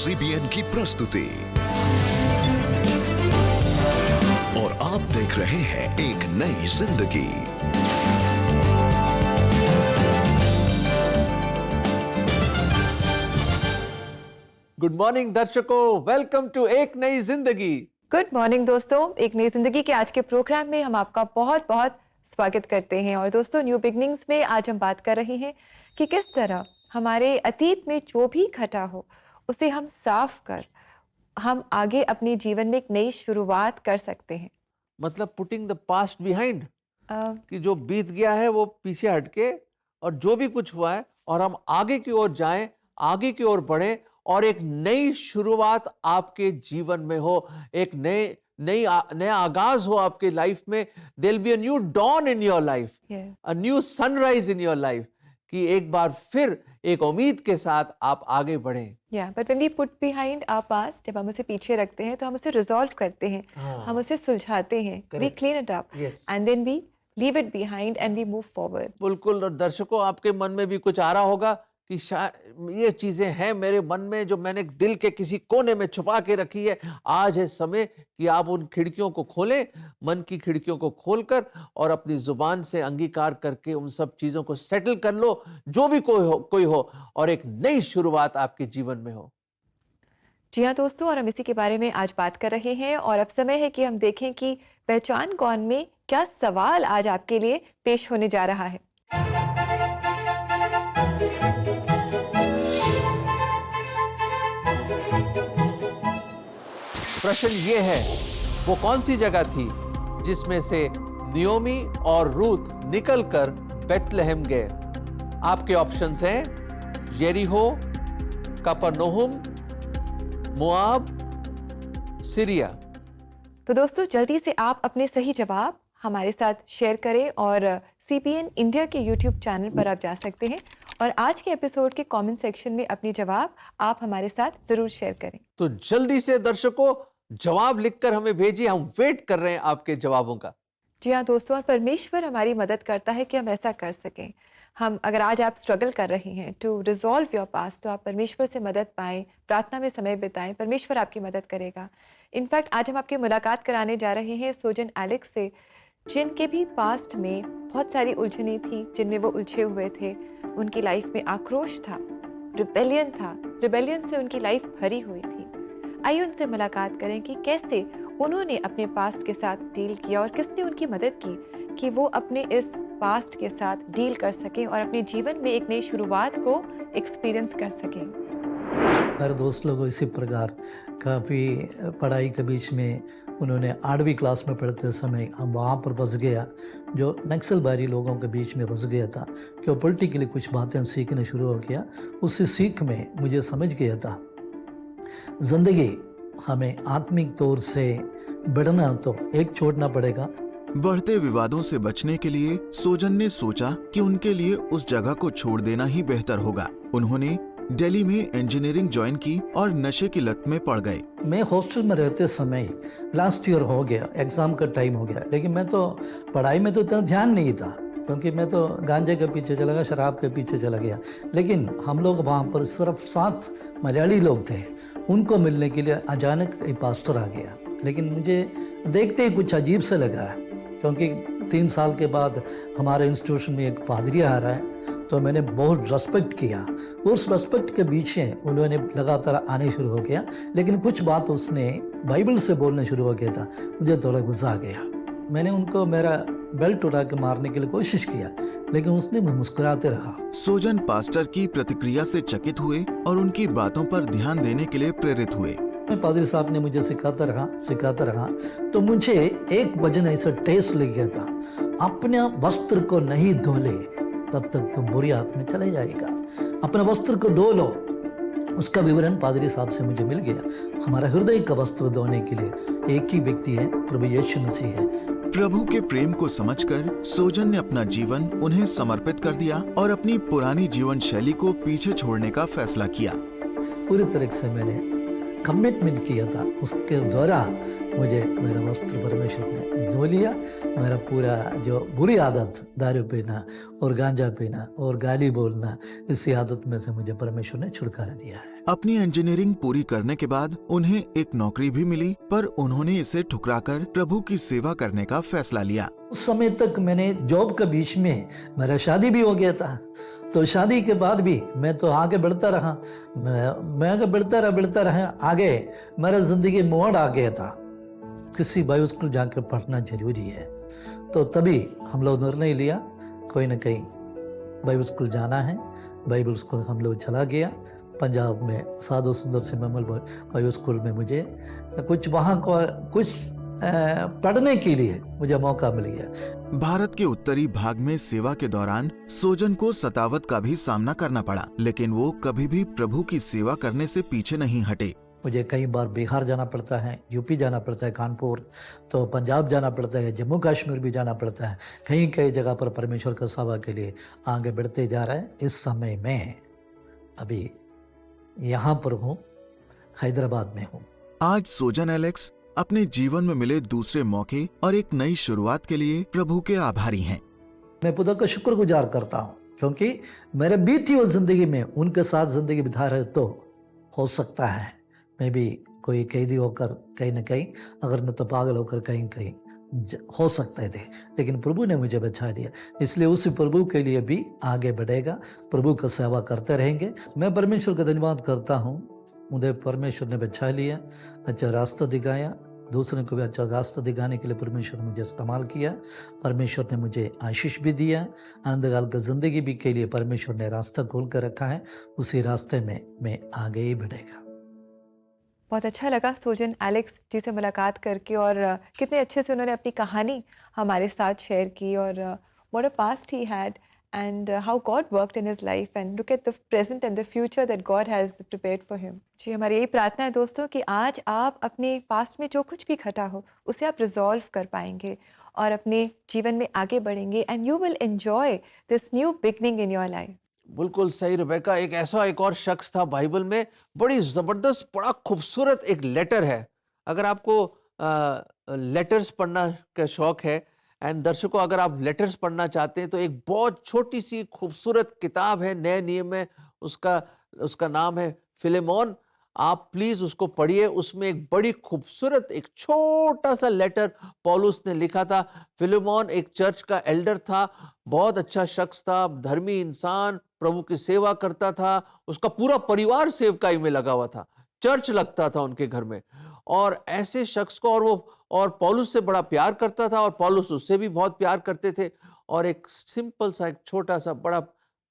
CBN की प्रस्तुति और आप देख रहे हैं एक नई जिंदगी। गुड मॉर्निंग दर्शकों, वेलकम टू एक नई जिंदगी। गुड मॉर्निंग दोस्तों, एक नई जिंदगी के आज के प्रोग्राम में हम आपका बहुत बहुत स्वागत करते हैं। और दोस्तों, न्यू बिगनिंग्स में आज हम बात कर रहे हैं कि किस तरह हमारे अतीत में जो भी घटा हो उसे हम साफ कर हम आगे अपने जीवन में एक नई शुरुआत कर सकते हैं। मतलब पुटिंग द पास्ट बिहाइंड, कि जो बीत गया है वो पीछे हटके और जो भी कुछ हुआ है और हम आगे की ओर जाएं, आगे की ओर बढ़ें और एक नई शुरुआत आपके जीवन में हो, एक नया आगाज हो आपके लाइफ में। There will be a new dawn in your life, a new sunrise in your life, कि एक बार फिर एक उम्मीद के साथ आप आगे बढ़ें। But when we put behind our past, जब हम उसे पीछे रखते हैं तो हम उसे रिजॉल्व करते हैं, हम उसे सुलझाते हैं, we clean it up and then we leave it behind and we move forward. बिल्कुल। और दर्शकों, आपके मन में भी कुछ आ रहा होगा कि शायद ये चीजें हैं मेरे मन में जो मैंने दिल के किसी कोने में छुपा के रखी है। आज है समय कि आप उन खिड़कियों को खोलें, मन की खिड़कियों को खोलकर, और अपनी जुबान से अंगीकार करके उन सब चीजों को सेटल कर लो, जो भी कोई हो और एक नई शुरुआत आपके जीवन में हो। जी हाँ दोस्तों, और हम इसी के बारे में आज बात कर रहे हैं। और अब समय है कि हम देखें कि पहचान कौन में क्या सवाल आज आपके लिए पेश होने जा रहा है। प्रश्न ये है, वो कौन सी जगह थी जिसमें से नियोमी और रूथ निकलकर बेथलेहम गए? आपके ऑप्शंस हैं यरीहो, कफरनहूम, मोआब, सीरिया। तो दोस्तों, जल्दी से आप अपने सही जवाब हमारे साथ शेयर करें और CBN इंडिया के YouTube चैनल पर आप जा सकते हैं और आज के एपिसोड के कमेंट सेक्शन में अपनी जवाब आप हमारे साथ जरूर शेयर करें। तो जल्दी से दर्शकों जवाब लिखकर हमें भेजिए, हम वेट कर रहे हैं आपके जवाबों का। जी हाँ दोस्तों, और परमेश्वर हमारी मदद करता है कि हम ऐसा कर सकें। अगर आज आप स्ट्रगल कर रहे हैं टू रिजॉल्व योर पास्ट, तो आप परमेश्वर से मदद पाएं, प्रार्थना में समय बिताएं, परमेश्वर आपकी मदद करेगा। इनफैक्ट आज हम आपकी मुलाकात कराने जा रहे हैं सोजन एलेक्स से, जिनके भी पास्ट में बहुत सारी उलझनें थी, जिनमें वो उलझे हुए थे। उनकी लाइफ में आक्रोश था, रिबेलियन था, रिबेलियन से उनकी लाइफ भरी हुई थी। आइए उनसे मुलाकात करें कि कैसे उन्होंने अपने पास्ट के साथ डील किया और किसने उनकी मदद की कि वो अपने इस पास्ट के साथ डील कर सकें और अपने जीवन में एक नई शुरुआत को एक्सपीरियंस कर सकें। हर दोस्त लोगों इसी प्रकार काफ़ी पढ़ाई के बीच में उन्होंने 8वीं क्लास में पढ़ते समय हम वहाँ पर फंस गया, जो नक्सलबारी लोगों के बीच में फंस गया था, कि पॉलिटिकली कुछ बातें सीखने शुरू हो गया। उसी सीख में मुझे समझ गया था ज़िंदगी हमें आत्मिक तौर से बढ़ना तो एक छोड़ना पड़ेगा। बढ़ते विवादों से बचने के लिए सोजन ने सोचा कि उनके लिए उस जगह को छोड़ देना ही बेहतर होगा। उन्होंने दिल्ली में इंजीनियरिंग ज्वाइन की और नशे की लत में पड़ गए। मैं हॉस्टल में रहते समय लास्ट ईयर हो गया, एग्ज़ाम का टाइम हो गया, लेकिन मैं तो पढ़ाई में तो इतना ध्यान नहीं था, क्योंकि मैं तो गांजे के पीछे चला गया, शराब के पीछे चला गया। लेकिन हम लोग वहाँ पर सिर्फ 7 मलयाली लोग थे। उनको मिलने के लिए अचानक एक पास्टर आ गया, लेकिन मुझे देखते ही कुछ अजीब से लगा, क्योंकि 3 साल के बाद हमारे इंस्टीट्यूशन में एक पादरी आ रहा है। तो मैंने बहुत रेस्पेक्ट किया। उस रेस्पेक्ट के पीछे उन्होंने लगातार आने शुरू हो गया, लेकिन कुछ बात उसने बाइबल से बोलना शुरू हो गया था। मुझे थोड़ा गुस्सा आ गया। मैंने उनको मेरा बेल्ट उठा के मारने के लिए कोशिश किया, लेकिन उसने मुस्कुराते रहा। सोजन पास्टर की प्रतिक्रिया से चकित हुए और उनकी बातों पर ध्यान देने के लिए प्रेरित हुए। पादरी साहब ने मुझे सिखाता रहा, तो मुझे एक वचन ऐसा टेस्ट लग गया था, अपने वस्त्र को नहीं धो ले तब तक तुम बुरी आत्मा चले जाएगा। अपने वस्त्र को धो लो। उसका विवरण पादरी साहब से मुझे मिल गया। हमारा हृदय का वस्त्र धोने के लिए एक ही व्यक्ति है, प्रभु यीशु मसीह है। प्रभु के प्रेम को समझकर सोजन ने अपना जीवन उन्हें समर्पित कर दिया और अपनी पुरानी जीवन शैली को पीछे छोड़ने का फैसला किया। पूरी तरह से मैंने कमिटमेंट किया था। उसके द्वारा मुझे मेरा वस्त्र परमेश्वर ने धो लिया। मेरा पूरा जो बुरी आदत दारू पीना और गांजा पीना और गाली बोलना, इसी आदत में से मुझे परमेश्वर ने छुटकारा दिया है। अपनी इंजीनियरिंग पूरी करने के बाद उन्हें एक नौकरी भी मिली, पर उन्होंने इसे ठुकराकर प्रभु की सेवा करने का फैसला लिया। उस समय तक मैंने जॉब के बीच में मेरा शादी भी हो गया था, तो शादी के बाद भी मैं तो आगे बढ़ता रहा। मैं आगे बढ़ता रहा। आगे मेरा जिंदगी मोड़ आ गया था, किसी बाइबल स्कूल जाकर पढ़ना जरूरी है। तो तभी हम लोग निर्णय लिया कोई ना कहीं बाइबल स्कूल जाना है। बाइबल स्कूल हम लोग चला गया पंजाब में, साधु सुंदर सिमल बाइबल स्कूल में। मुझे कुछ वहाँ को कुछ पढ़ने के लिए मुझे मौका मिल गया। भारत के उत्तरी भाग में सेवा के दौरान सोजन को सतावत का भी सामना करना पड़ा, लेकिन वो कभी भी प्रभु की सेवा करने से पीछे नहीं हटे। मुझे कई बार बिहार जाना पड़ता है, यूपी जाना पड़ता है, कानपुर, तो पंजाब जाना पड़ता है, जम्मू कश्मीर भी जाना पड़ता है। कई जगह पर परमेश्वर का सेवा के लिए आगे बढ़ते जा रहा है। इस समय मैं अभी यहाँ पर हूँ, हैदराबाद में हूँ। आज सोजन एलेक्स अपने जीवन में मिले दूसरे मौके और एक नई शुरुआत के लिए प्रभु के आभारी हैं। मैं खुदा का शुक्रगुजार करता हूँ, क्योंकि मेरे बीती हुई जिंदगी में उनके साथ जिंदगी बिता रहे, तो हो सकता है मैं भी कोई कैदी होकर कहीं न कहीं, अगर न तो पागल होकर कहीं कहीं हो सकते थे, लेकिन प्रभु ने मुझे बचा लिया। इसलिए उस प्रभु के लिए भी आगे बढ़ेगा, प्रभु का सेवा करते रहेंगे। मैं परमेश्वर का धन्यवाद करता हूँ, मुझे परमेश्वर ने बचा लिया, अच्छा रास्ता दिखाया, दूसरे को भी अच्छा रास्ता दिखाने के लिए परमेश्वर ने मुझे इस्तेमाल किया। परमेश्वर ने मुझे आशीष भी दिया। आनंदकाल की ज़िंदगी भी के लिए परमेश्वर ने रास्ता खोल कर रखा है, उसी रास्ते में मैं आगे ही बढ़ेगा। बहुत अच्छा लगा सोजन एलेक्स जी से मुलाकात करके, और कितने अच्छे से उन्होंने अपनी कहानी हमारे साथ शेयर की, और what a past he had and how God worked in his life, and look at the present and the future that God has prepared for him. जी, हमारी यही प्रार्थना है दोस्तों कि आज आप अपने पास्ट में जो कुछ भी घटा हो उसे आप रिजॉल्व कर पाएंगे और अपने जीवन में आगे बढ़ेंगे, and you will enjoy this new beginning in your life. बिल्कुल सही रेबेका। एक और शख्स था बाइबल में, बड़ी जबरदस्त, बड़ा खूबसूरत एक लेटर है। अगर आपको लेटर्स पढ़ना का शौक है, एंड दर्शकों अगर आप लेटर्स पढ़ना चाहते हैं, तो एक बहुत छोटी सी खूबसूरत किताब है नए नियम में, उसका नाम है फिलेमोन। आप प्लीज उसको पढ़िए। उसमें एक बड़ी खूबसूरत एक छोटा सा लेटर पौलुस ने लिखा था। फिलेमोन एक चर्च का एल्डर था, बहुत अच्छा शख्स था, धर्मी इंसान, प्रभु की सेवा करता था। उसका पूरा परिवार सेवकाई में लगा हुआ था, चर्च लगता था उनके घर में, और ऐसे शख्स को और पौलुस से बड़ा प्यार करता था, और पौलुस उससे भी बहुत प्यार करते थे। और एक सिंपल सा, एक छोटा सा, बड़ा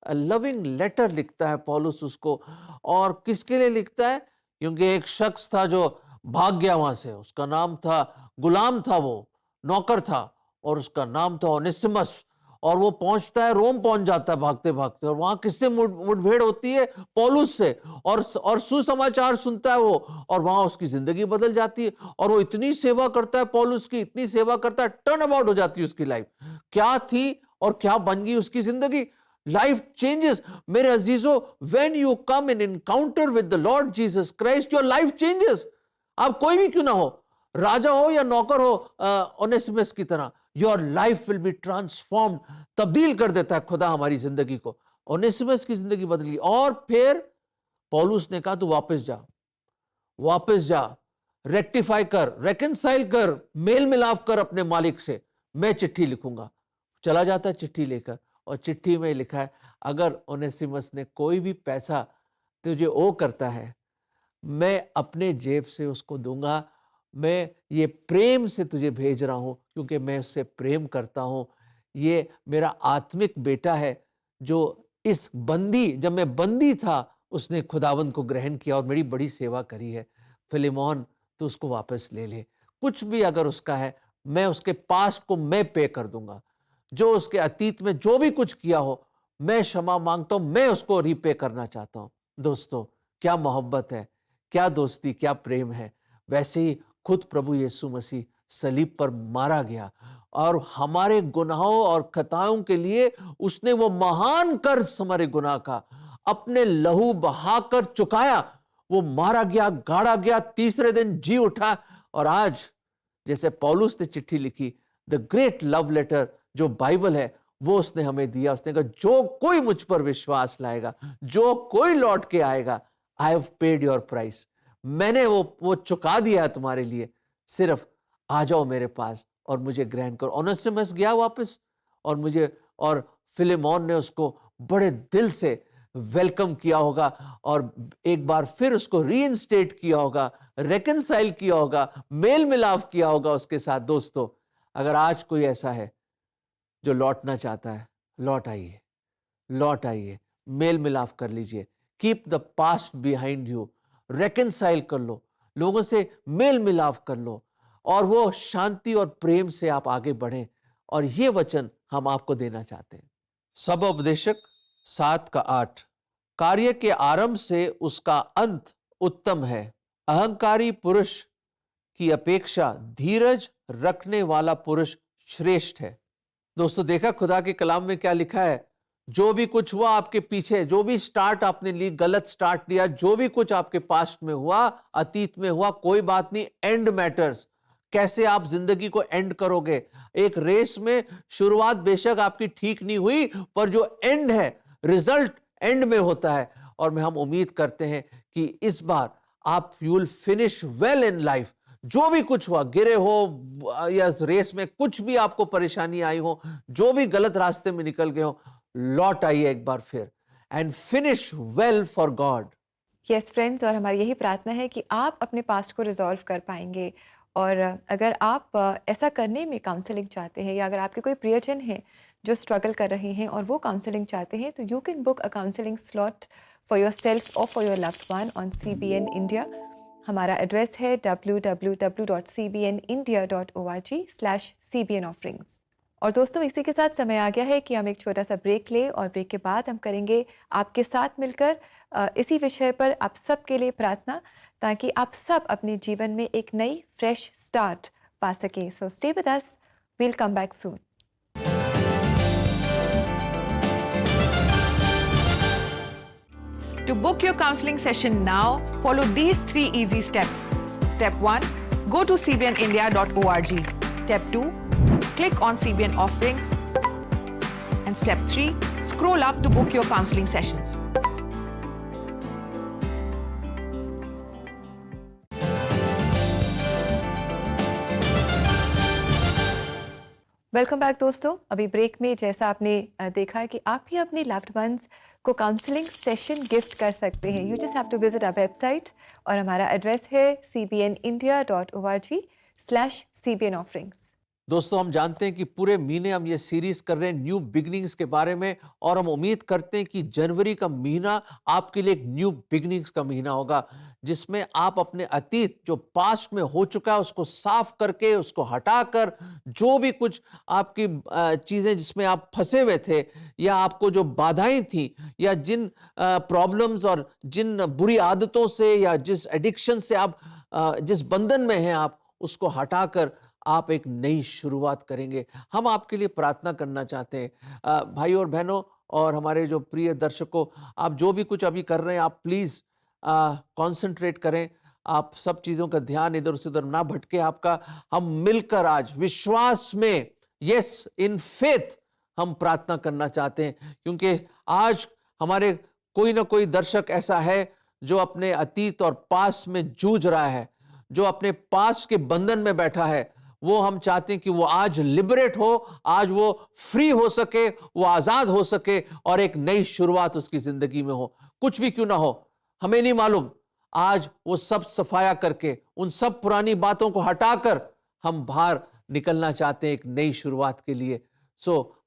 लविंग लेटर लिखता है पौलुस उसको। और किसके लिए लिखता है? क्योंकि एक शख्स था जो भाग गया वहां से। उसका नाम था, गुलाम था, वो नौकर था, और उसका नाम था ओनेसिमस। और वो पहुंचता है, रोम पहुंच जाता है भागते भागते, और वहां किससे मुठभेड़ होती है? पौलुस से। और सुसमाचार सुनता है वो, और वहां उसकी जिंदगी बदल जाती है। और वो इतनी सेवा करता है पौलुस की, इतनी सेवा करता है, टर्न अबाउट हो जाती है उसकी लाइफ। क्या थी और क्या बन गई उसकी जिंदगी। Life changes. मेरे अजीजों, when you come in encounter with the Lord Jesus Christ, your life changes. आप कोई भी क्यों ना हो, राजा हो या नौकर हो, ओनेसिमस की तरह, your life will be transformed. तब्दील कर देता है खुदा हमारी जिंदगी को। ओनेसिमस की जिंदगी बदली। और फिर पौलुस ने कहा, तू वापस जा, रेक्टिफाई कर, रेकनसाइल कर, मेल मिलाप कर अपने मालिक से, मैं चिट्ठी लिखूंगा। चला जाता चिट्ठी लेकर, और चिट्ठी में लिखा है, अगर ओनेसिमस ने कोई भी पैसा तुझे ओ करता है, मैं अपने जेब से उसको दूंगा। मैं ये प्रेम से तुझे भेज रहा हूं, क्योंकि मैं उससे प्रेम करता हूं। ये मेरा आत्मिक बेटा है, जो जब मैं बंदी था, उसने खुदावंद को ग्रहण किया और मेरी बड़ी सेवा करी है। फिलेमोन, तो उसको वापस ले ले। कुछ भी अगर उसका है, मैं उसके पास्ट को मैं पे कर दूंगा। जो उसके अतीत में जो भी कुछ किया हो, मैं क्षमा मांगता हूं, मैं उसको रीपे करना चाहता हूं। दोस्तों, क्या मोहब्बत है, क्या दोस्ती, क्या प्रेम है। वैसे ही खुद प्रभु यीशु मसीह सलीब पर मारा गया, और हमारे गुनाहों और खताओं के लिए उसने वो महान कर्ज हमारे गुनाह का अपने लहू बहाकर चुकाया। वो मारा गया, गाड़ा गया, तीसरे दिन जी उठा, और आज जैसे पौलुस ने चिट्ठी लिखी, द ग्रेट लव लेटर जो बाइबल है वो उसने हमें दिया। उसने कहा जो कोई मुझ पर विश्वास लाएगा, जो कोई लौट के आएगा, I have paid your price, मैंने वो चुका दिया है तुम्हारे लिए, सिर्फ आ जाओ मेरे पास और मुझे ग्रहण करो। ओनेसिमस गया वापस और फिलेमोन ने उसको बड़े दिल से वेलकम किया होगा और एक बार फिर उसको रीइंस्टेट किया होगा, रेकंसाइल किया होगा, मेल मिलाप किया होगा उसके साथ। दोस्तों, अगर आज कोई ऐसा है जो लौटना चाहता है, लौट आइए, मेल मिलाप कर लीजिए। Keep the past behind you, reconcile कर लो, लोगों से मेल मिलाप कर लो और वो शांति और प्रेम से आप आगे बढ़ें। और ये वचन हम आपको देना चाहते हैं। सब उपदेशक 7:8, कार्य के आरंभ से उसका अंत उत्तम है, अहंकारी पुरुष की अपेक्षा धीरज रखने वाला पुरुष श्रेष्ठ है। दोस्तों, देखा खुदा के कलाम में क्या लिखा है? जो भी कुछ हुआ आपके पीछे, जो भी स्टार्ट आपने ली, गलत स्टार्ट लिया, जो भी कुछ आपके पास्ट में हुआ, अतीत में हुआ, कोई बात नहीं, एंड मैटर्स। कैसे आप जिंदगी को एंड करोगे? एक रेस में शुरुआत बेशक आपकी ठीक नहीं हुई, पर जो एंड है, रिजल्ट एंड में होता है। और हम उम्मीद करते हैं कि इस बार आप you will finish well in life. जो भी कुछ हुआ, गिरे हो या रेस में कुछ भी आपको परेशानी आई हो, जो भी गलत रास्ते में निकल गए हो, लौट आइए एक बार फिर and finish well for God. Yes friends, और हमारी यही प्रार्थना है कि आप अपने पास्ट को रिजॉल्व कर पाएंगे। और अगर आप ऐसा करने में काउंसलिंग चाहते हैं, या अगर आपके कोई प्रियजन हैं जो स्ट्रगल कर रहे हैं और वो काउंसलिंग चाहते हैं, तो you can book a counselling slot for your self और for your loved one on CBN India. हमारा एड्रेस है www.cbnindia.org/CBN offerings। और दोस्तों, इसी के साथ समय आ गया है कि हम एक छोटा सा ब्रेक लें, और ब्रेक के बाद हम करेंगे आपके साथ मिलकर इसी विषय पर आप सब के लिए प्रार्थना, ताकि आप सब अपने जीवन में एक नई फ्रेश स्टार्ट पा सकें। So stay with us, we'll come back soon. To book your counseling session now, follow these 3 easy steps. Step 1, go to cbnindia.org. Step 2, click on CBN offerings. And step 3, scroll up to book your counseling sessions. Welcome back दोस्तों। अभी break में जैसा आपने देखा कि आप भी अपने लव्ड वंस को काउंसलिंग सेशन गिफ्ट कर सकते हैं। You just have to visit our website, और हमारा एड्रेस है cbnindia.org/CBN offerings। दोस्तों, हम जानते हैं कि पूरे महीने हम ये सीरीज कर रहे हैं न्यू बिगनिंग्स के बारे में, और हम उम्मीद करते हैं कि जनवरी का महीना आपके लिए एक न्यू बिगनिंग्स का महीना होगा, जिसमें आप अपने अतीत जो पास्ट में हो चुका है उसको साफ करके, उसको हटाकर, जो भी कुछ आपकी चीजें जिसमें आप फंसे हुए थे, या आपको जो बाधाएं थी, या जिन प्रॉब्लम्स और जिन बुरी आदतों से या जिस एडिक्शन से आप जिस बंधन में हैं, आप उसको हटाकर आप एक नई शुरुआत करेंगे। हम आपके लिए प्रार्थना करना चाहते हैं। भाई और बहनों और हमारे जो प्रिय दर्शकों, आप जो भी कुछ अभी कर रहे हैं, आप प्लीज कंसंट्रेट करें, आप सब चीजों का ध्यान इधर से उधर ना भटके आपका। हम मिलकर आज विश्वास में, यस, इन फेथ हम प्रार्थना करना चाहते हैं, क्योंकि आज हमारे कोई ना कोई दर्शक ऐसा है जो अपने अतीत और पास्ट में जूझ रहा है, जो अपने पास्ट के बंधन में बैठा है। वो हम चाहते हैं कि वो आज लिबरेट हो, आज वो फ्री हो सके, वो आजाद हो सके, और एक नई शुरुआत उसकी जिंदगी में हो। कुछ भी क्यों ना हो, हमें नहीं मालूम, आज वो सब सफाया करके, उन सब पुरानी बातों को हटाकर हम बाहर निकलना चाहते हैं एक नई शुरुआत के लिए।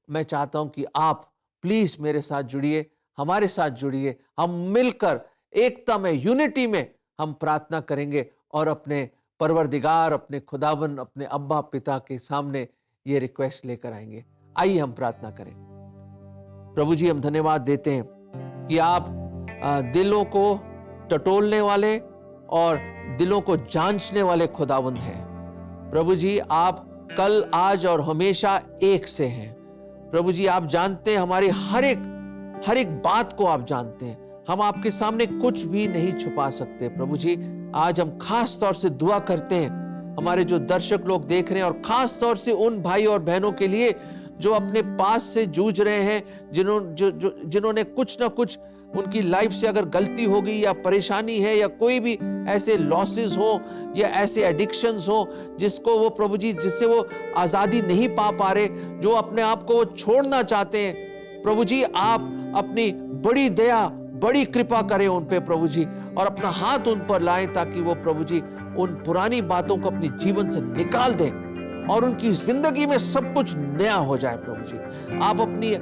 मैं चाहता हूं कि आप प्लीज मेरे साथ जुड़िए, हमारे साथ जुड़िए। हम मिलकर एकता में, यूनिटी में हम प्रार्थना करेंगे, और अपने परवरदिगार, अपने खुदावन, अपने अब्बा पिता के सामने ये रिक्वेस्ट लेकर आएंगे। आइए हम प्रार्थना करें। प्रभु जी, हम धन्यवाद देते हैं कि आप दिलों को टटोलने वाले और दिलों को जांचने वाले खुदावंद हैं। प्रभु जी, आप कल, आज और हमेशा एक से हैं। प्रभु जी, आप जानते हैं हमारी हर एक बात को, आप जानते हैं। हम आपके सामने कुछ भी नहीं छुपा सकते। प्रभु जी, आज हम खास तौर से दुआ करते हैं हमारे जो दर्शक लोग देख रहे हैं, और खास तौर से उन भाई और बहनों के लिए जो अपने पास से जूझ रहे हैं, जिन्होंने कुछ ना कुछ उनकी लाइफ से अगर गलती हो गई या परेशानी है या कोई भी ऐसे लॉसेस हो या ऐसे एडिक्शंस हो जिसको वो प्रभु जी, जिससे वो आजादी नहीं पा रहे, जो अपने आप को वो छोड़ना चाहते हैं, प्रभु जी आप अपनी बड़ी दया, बड़ी कृपा करें उन पे प्रभु जी, और अपना हाथ उन पर लाएं ताकि वो प्रभु जी उन पुरानी बातों को अपने जीवन से निकाल दें और उनकी जिंदगी में सब कुछ नया हो जाए प्रभु जी। आप अपनी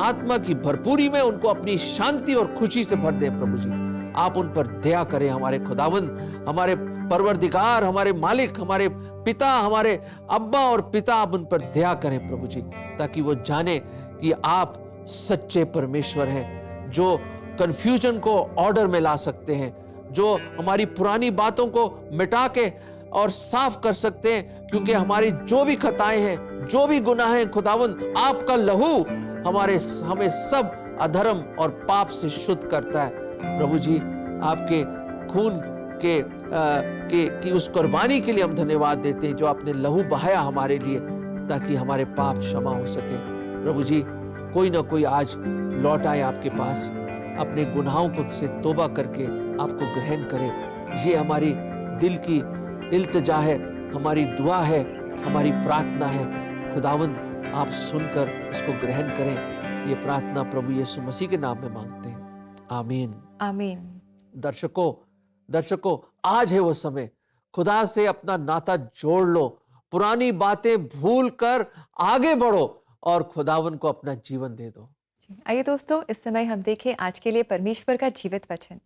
आत्मा की भरपूरी में उनको अपनी शांति और खुशी से भर दें प्रभु जी। आप उन पर दया करें हमारे खुदावंद, हमारे परवरदिगार, हमारे मालिक, हमारे पिता, हमारे अब्बा और पिता, आप उन पर दया करें प्रभु जी, ताकि वो जाने कि आप सच्चे परमेश्वर हैं जो कंफ्यूजन को ऑर्डर में ला सकते हैं, जो हमारी पुरानी बातों को मिटा के और साफ कर सकते हैं, क्योंकि हमारी जो भी खताएं हैं, जो भी गुनाह हैं खुदावंद, आपका लहू हमें सब अधर्म और पाप से शुद्ध करता है प्रभु जी। आपके खून की उस कुर्बानी के लिए हम धन्यवाद देते हैं जो आपने लहू बहाया हमारे लिए, ताकि हमारे पाप क्षमा हो सके प्रभु जी। कोई ना कोई आज लौट आए आपके पास, अपने गुनाहों को से तौबा करके आपको ग्रहण करे। ये हमारी दिल की इल्तिजा है, हमारी दुआ है, हमारी प्रार्थना है खुदावंद, आप सुनकर इसको ग्रहण करें। ये प्रार्थना प्रभु यीशु मसीह के नाम में मांगते हैं, आमीन आमीन। दर्शकों आज है वो समय, खुदा से अपना नाता जोड़ लो, पुरानी बातें भूल कर आगे बढ़ो और खुदावन को अपना जीवन दे दो। आइए दोस्तों, इस समय हम देखें आज के लिए परमेश्वर का जीवित वचन।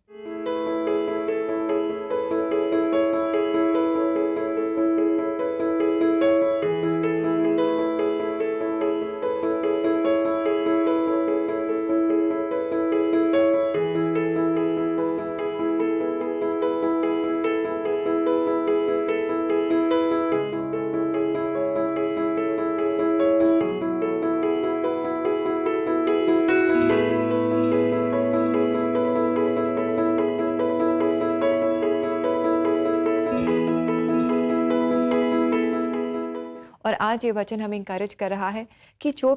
और आज ये वचन हमें इंकरेज कर रहा है कि जो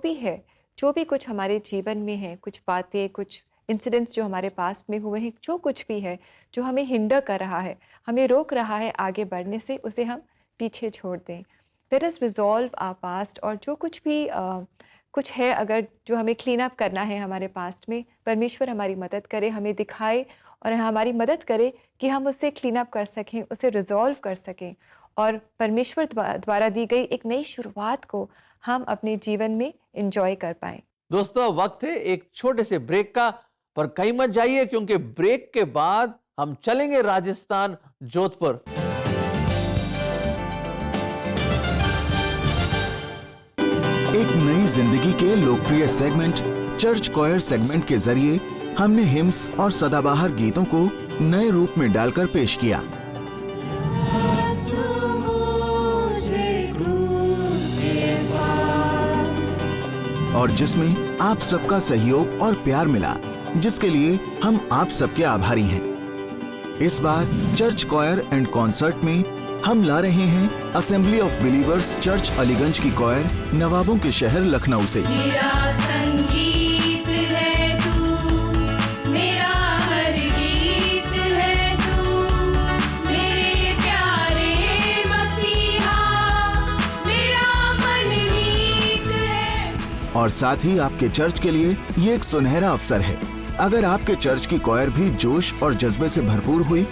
भी कुछ हमारे जीवन में है, कुछ बातें, कुछ इंसिडेंट्स जो हमारे पास में हुए हैं, जो कुछ भी है जो हमें हिंडर कर रहा है, हमें रोक रहा है आगे बढ़ने से, उसे हम पीछे छोड़ दें। Let us resolve our past, और जो कुछ भी कुछ है अगर जो हमें क्लीन अप करना है हमारे पास्ट में, परमेश्वर हमारी मदद करे, हमें दिखाए और हमारी मदद करे कि हम उससे क्लीन अप कर सकें, उसे रिजॉल्व कर सकें और परमेश्वर द्वारा दी गई एक नई शुरुआत को हम अपने जीवन में एंजॉय कर पाएं। दोस्तों वक्त है एक छोटे से ब्रेक का, पर कहीं मत जाइए क्योंकि ब्रेक के बाद हम चलेंगे राजस्थान, जोधपुर। एक नई जिंदगी के लोकप्रिय सेगमेंट चर्च कॉयर सेगमेंट के जरिए हमने हिम्स और सदाबहार गीतों को नए रूप में डालकर पेश किया। और जिसमें आप सबका सहयोग और प्यार मिला, जिसके लिए हम आप सबके आभारी हैं। इस बार चर्च कॉयर एंड कॉन्सर्ट में हम ला रहे हैं assembly of believers church Aliganj की कॉयर नवाबों के शहर लखनऊ से। मेरा संगीत है तू, मेरा हर गीत है तू, मेरे प्यारे मसीहा, मेरा मनमीत है। और साथ ही आपके चर्च के लिए ये एक सुनहरा अवसर है। अगर आपके चर्च की कॉयर भी जोश और जज्बे से भरपूर हुई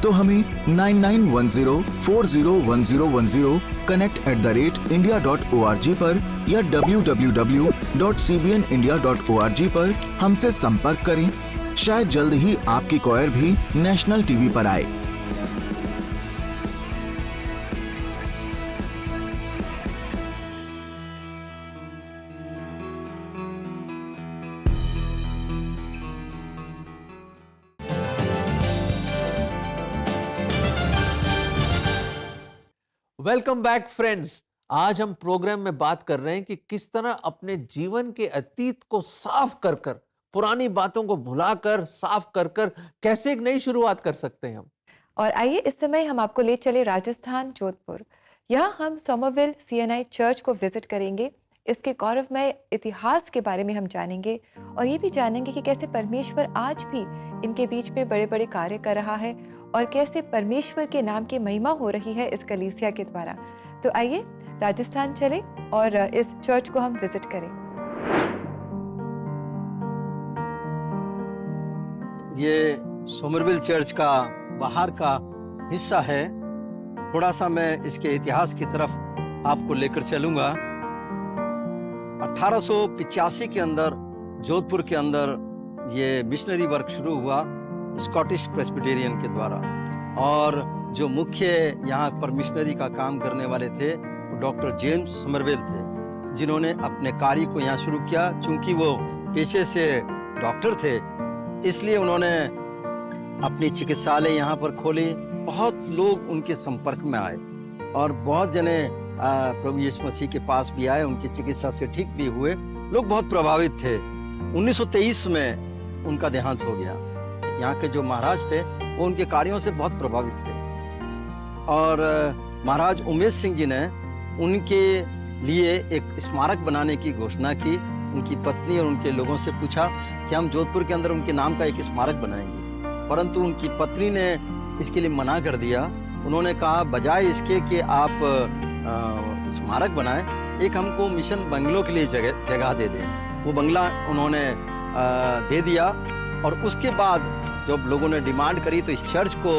तो हमें 9910401010 connect@india.org पर या www.cbnindia.org पर हमसे संपर्क करें। शायद जल्द ही आपकी कॉयर भी नेशनल टीवी पर आए। Welcome back friends. आज हम प्रोग्राम में बात कर रहे हैं कि किस तरह अपने जीवन के अतीत को साफ कर पुरानी बातों को भुलाकर साफ कर कैसे एक नई शुरुआत कर सकते हैं हम। और आइए इस समय हम आपको ले चले राजस्थान जोधपुर। यहाँ हम सोमरविल CNI चर्च को विजिट करेंगे। इसके गौरवमय इतिहास के बारे में हम जानेंगे और ये भी जानेंगे कि कैसे परमेश्वर आज भी इनके बीच में बड़े बड़े कार्य कर रहा है और कैसे परमेश्वर के नाम की महिमा हो रही है इस कलीसिया के द्वारा। तो आइए राजस्थान चले और इस चर्च को हम विजिट करें। ये सोमरविल चर्च का बाहर का हिस्सा है। थोड़ा सा मैं इसके इतिहास की तरफ आपको लेकर चलूंगा। 1885 के अंदर जोधपुर के अंदर ये मिशनरी वर्क शुरू हुआ स्कॉटिश प्रेस्बिटेरियन के द्वारा, और जो मुख्य यहाँ पर मिशनरी का काम करने वाले थे वो डॉक्टर जेम्स सोमरविल थे, जिन्होंने अपने कार्य को यहाँ शुरू किया। चूंकि वो पेशे से डॉक्टर थे, इसलिए उन्होंने अपनी चिकित्सालय यहाँ पर खोली। बहुत लोग उनके संपर्क में आए और बहुत जने प्रभु यीशु मसीह के पास भी आए, उनकी चिकित्सा से ठीक भी हुए। लोग बहुत प्रभावित थे। 1923 में उनका देहांत हो गया। यहाँ के जो महाराज थे वो उनके कार्यों से बहुत प्रभावित थे, और महाराज उमेश सिंह जी ने उनके लिए एक स्मारक बनाने की घोषणा की। उनकी पत्नी और उनके लोगों से पूछा कि हम जोधपुर के अंदर उनके नाम का एक स्मारक बनाएंगे, परंतु उनकी पत्नी ने इसके लिए मना कर दिया। उन्होंने कहा बजाय इसके कि आप स्मारक बनाएं, एक हमको मिशन बंगलों के लिए जगह दे दें। वो बंगला उन्होंने दे दिया, और उसके बाद जब लोगों ने डिमांड करी तो इस चर्च को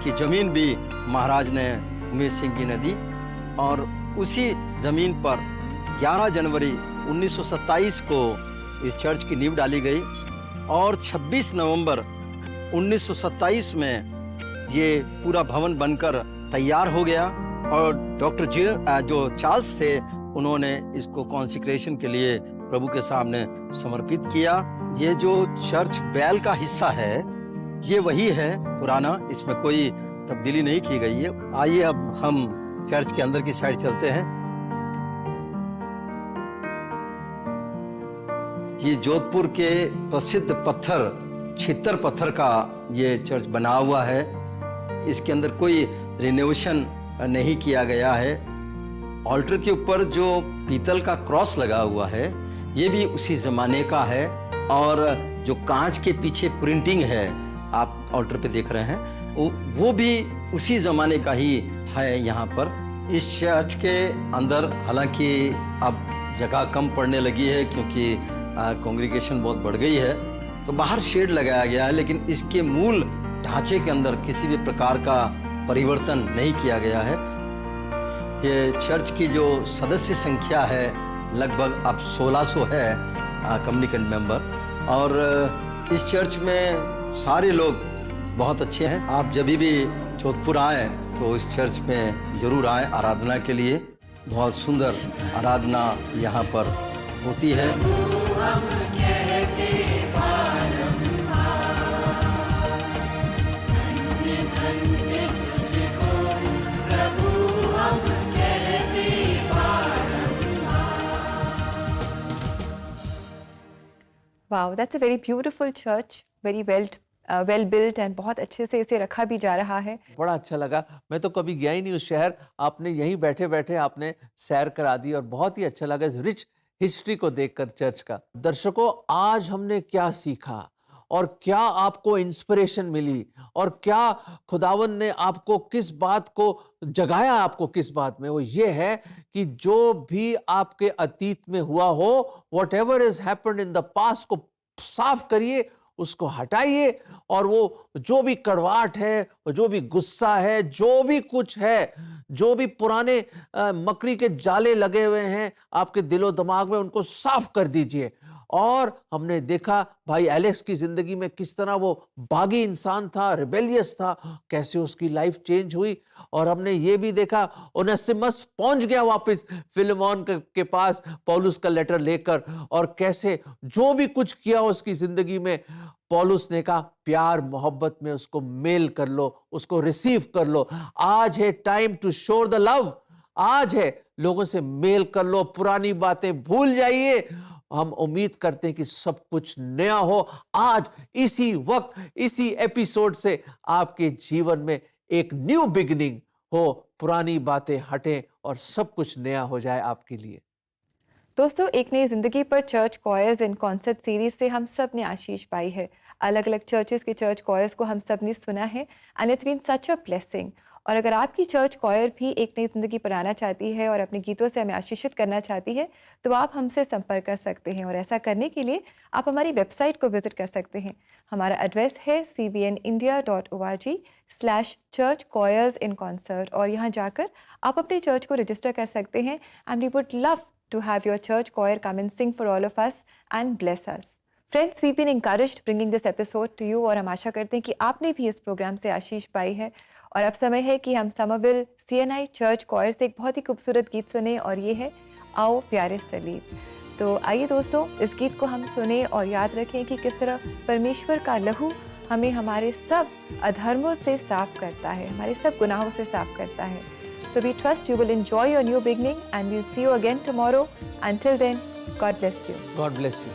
की जमीन भी महाराज ने उमेश सिंह जी ने दी, और उसी जमीन पर 11 जनवरी 1927 को इस चर्च की नींव डाली गई, और 26 नवंबर 1927 में ये पूरा भवन बनकर तैयार हो गया। और डॉक्टर जो चार्ल्स थे, उन्होंने इसको कॉन्सिक्रेशन के लिए प्रभु के सामने समर्पित किया। ये जो चर्च बैल का हिस्सा है, ये वही है पुराना, इसमें कोई तब्दीली नहीं की गई है। आइए अब हम चर्च के अंदर की साइड चलते हैं। ये जोधपुर के प्रसिद्ध पत्थर, छित्तर पत्थर का ये चर्च बना हुआ है। इसके अंदर कोई रिनोवेशन नहीं किया गया है। ऑल्टर के ऊपर जो पीतल का क्रॉस लगा हुआ है, ये भी उसी जमाने का है, और जो कांच के पीछे प्रिंटिंग है आप ऑल्टर पे देख रहे हैं, वो भी उसी जमाने का ही है यहाँ पर। इस चर्च के अंदर हालांकि अब जगह कम पड़ने लगी है क्योंकि कांग्रीगेशन बहुत बढ़ गई है, तो बाहर शेड लगाया गया है, लेकिन इसके मूल ढांचे के अंदर किसी भी प्रकार का परिवर्तन नहीं किया गया है। ये चर्च की जो सदस्य संख्या है लगभग अब 1600 है कम्युनिकेंट मेंबर, और इस चर्च में सारे लोग बहुत अच्छे हैं। आप जब भी जोधपुर आए तो इस चर्च में जरूर आए आराधना के लिए। बहुत सुंदर आराधना यहाँ पर होती है। Wow, that's a very beautiful church, very well built and बहुत अच्छे से इसे रखा भी जा रहा है। बड़ा अच्छा लगा। मैं तो कभी गया ही नहीं उस शहर, आपने यहीं बैठे बैठे आपने सैर करा दी, और बहुत ही अच्छा लगा इस रिच हिस्ट्री को देखकर चर्च का। दर्शकों, आज हमने क्या सीखा और क्या आपको इंस्पिरेशन मिली, और क्या खुदावन ने आपको किस बात को जगाया, आपको किस बात में, वो ये है कि जो भी आपके अतीत में हुआ हो, whatever is happened in the past को साफ करिए, उसको हटाइए, और वो जो भी कड़वाहट है, जो भी गुस्सा है, जो भी कुछ है, जो भी पुराने मकड़ी के जाले लगे हुए हैं आपके दिलो दिमाग में, उनको साफ कर दीजिए। और हमने देखा भाई एलेक्स की जिंदगी में किस तरह वो बागी इंसान था, रिबेलियस था, कैसे उसकी लाइफ चेंज हुई। और हमने ये भी देखा ओनेसिमस पहुंच गया वापस फिलेमोन के पास पौलुस का लेटर लेकर, और कैसे जो भी कुछ किया उसकी जिंदगी में, पौलुस ने कहा प्यार मोहब्बत में उसको मेल कर लो, उसको रिसीव कर लो। आज है time to show the love. आज है, लोगों से मेल कर लो, पुरानी बातें भूल जाइए, हम उम्मीद करते हैं कि सब कुछ नया हो। आज इसी वक्त इसी एपिसोड से आपके जीवन में एक न्यू बिगिनिंग हो, पुरानी बातें हटें और सब कुछ नया हो जाए आपके लिए। दोस्तों, एक नई जिंदगी पर चर्च कॉयर्स इन कॉन्सर्ट सीरीज से हम सब ने आशीष पाई है। अलग अलग चर्चेस के चर्च कॉयर्स को हम सब ने सुना है and it's been such a blessing. और अगर आपकी चर्च कॉयर भी एक नई जिंदगी पर आना चाहती है और अपने गीतों से हमें आशीषित करना चाहती है, तो आप हमसे संपर्क कर सकते हैं। और ऐसा करने के लिए आप हमारी वेबसाइट को विजिट कर सकते हैं। हमारा एड्रेस है cbnindia.org/churchchoirsinconcert और यहाँ जाकर आप अपने चर्च को रजिस्टर कर सकते हैं and we would love to have your church choir come and sing for all of us and bless us. Friends, we've been encouraged bringing this episode to you और हम आशा करते हैं कि आपने भी इस प्रोग्राम से आशीष पाई है। और अब समय है कि हम समरविल CNI चर्च choir से एक बहुत ही खूबसूरत गीत सुने और ये है आओ प्यारे सलीब। तो आइए दोस्तों, इस गीत को हम सुने और याद रखें कि किस तरह परमेश्वर का लहू हमें हमारे सब अधर्मों से साफ करता है, हमारे सब गुनाहों से साफ करता है। So we trust you will enjoy your new beginning and we'll see you again tomorrow. Until then, God bless you. God bless you.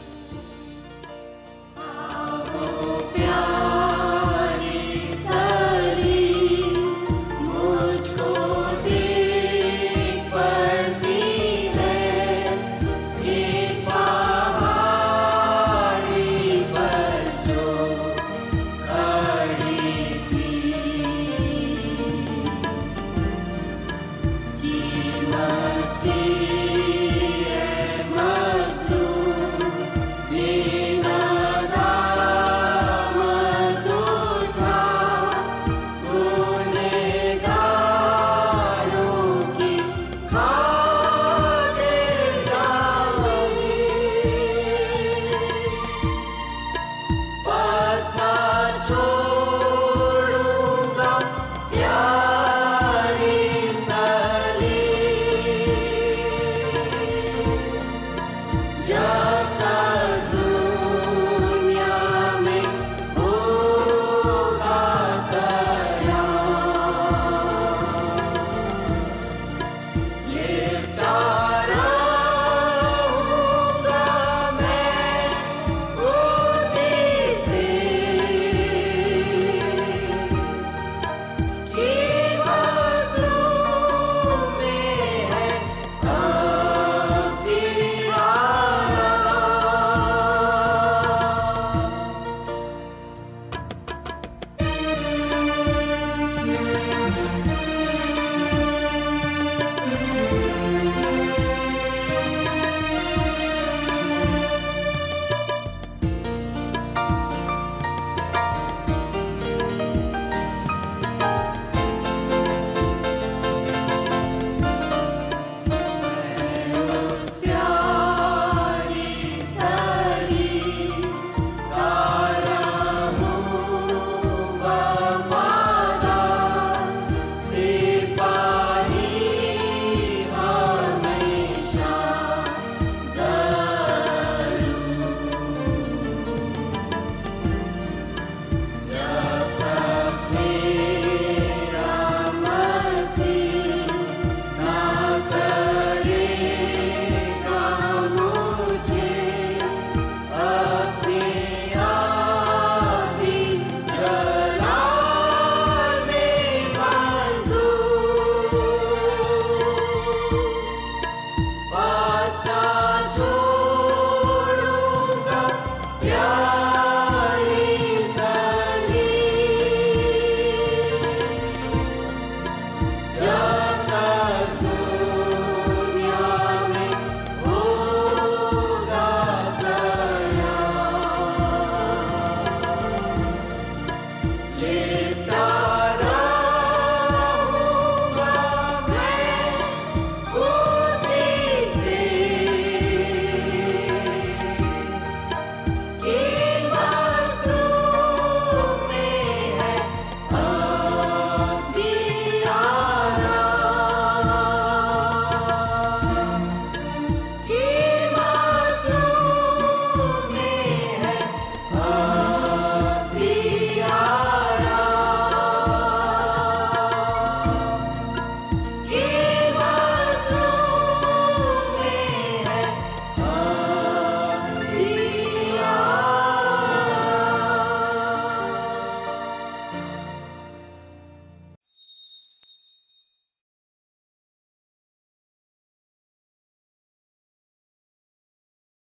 छोड़ूंगा प्यार।